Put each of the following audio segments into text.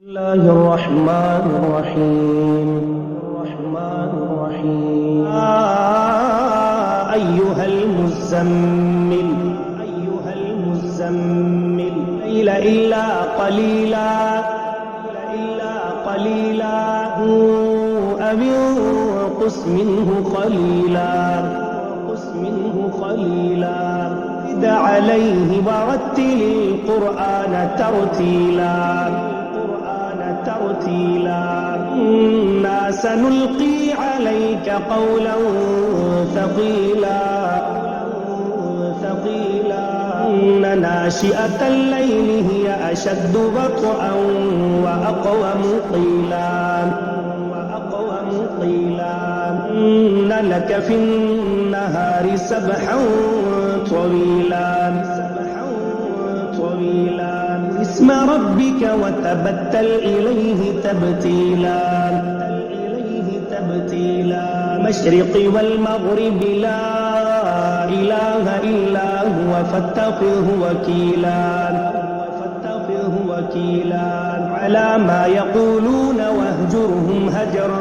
الله الرحمن الرحيم أيها المزمل الليل إلا قليلا أو انقص منه قليلا زد عليه ورتل القرآن ترتيلا إنا سنلقي عليك قولا ثقيلا إن ناشئة الليل هي أشد وطئا وأقوم قيلا إن لك في النهار سبحا طويلا اسم ربك وتبتل إليه تبتيلا مشرق والمغرب لا إله إلا هو فاتخذه وكيلا على ما يقولون واهجرهم هجرا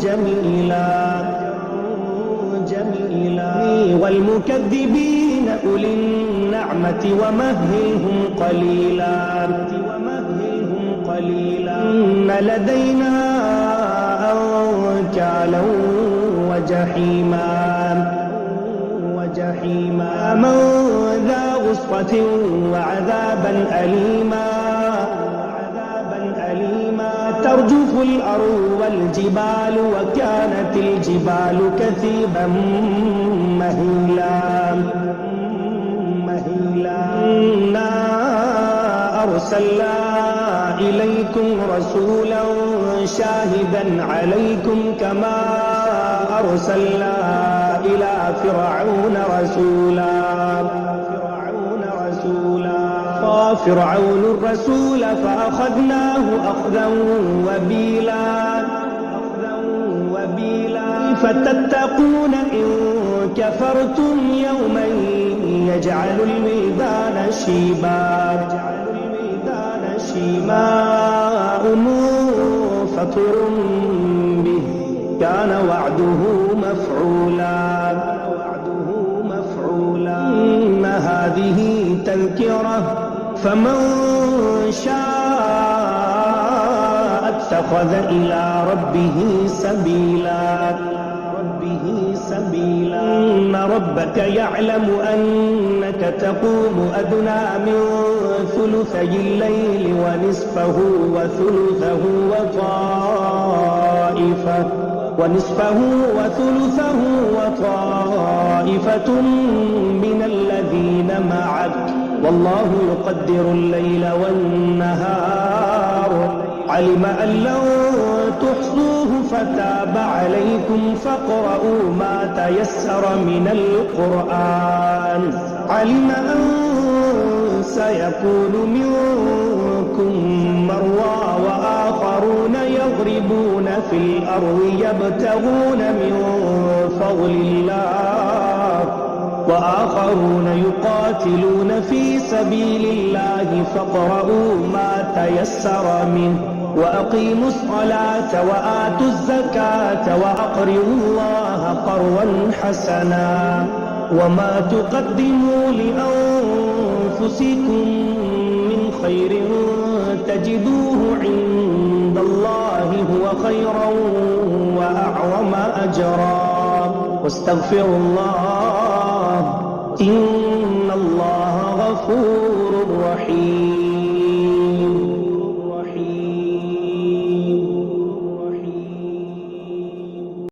جميلا والمكذبين أولي النعمة ومهلهم قليلا إن لدينا أنكالا وجحيما من ذا غصة وعذابا أليما ترجف الأرض والجبال وكانت الجبال كثيبا مهيلا إنا أرسلنا إليكم رسولا شاهدا عليكم كما أرسلنا إلى فرعون رسولا فرعون الرسول فأخذناه أخذا وبيلا فتتقون إن كفرتم يوما يجعل الولدان شيبا ماء منفطر به كان وعده مفعولا إن هذه تذكرة فمن شاء اتخذ إلى ربه سبيلا إن ربك يعلم أنك تقوم أدنى من ثلثي الليل ونصفه وثلثه وطائفة من الذين معك والله يقدر الليل والنهار علم أن لن تحصوه فتاب عليكم فاقرؤوا ما تيسر من القرآن علم أن سيكون منكم مرضى وآخرون يضربون في الأرض يبتغون من فضل الله وآخرون يقاتلون في سبيل الله فاقرؤوا ما تيسر منه وأقيموا الصلاة وآتوا الزكاة وأقرضوا الله قرضا حسنا وما تقدموا لأنفسكم من خير تجدوه عند الله هو خيرا وأعظم أجرا واستغفروا الله إن الله غفور رحيم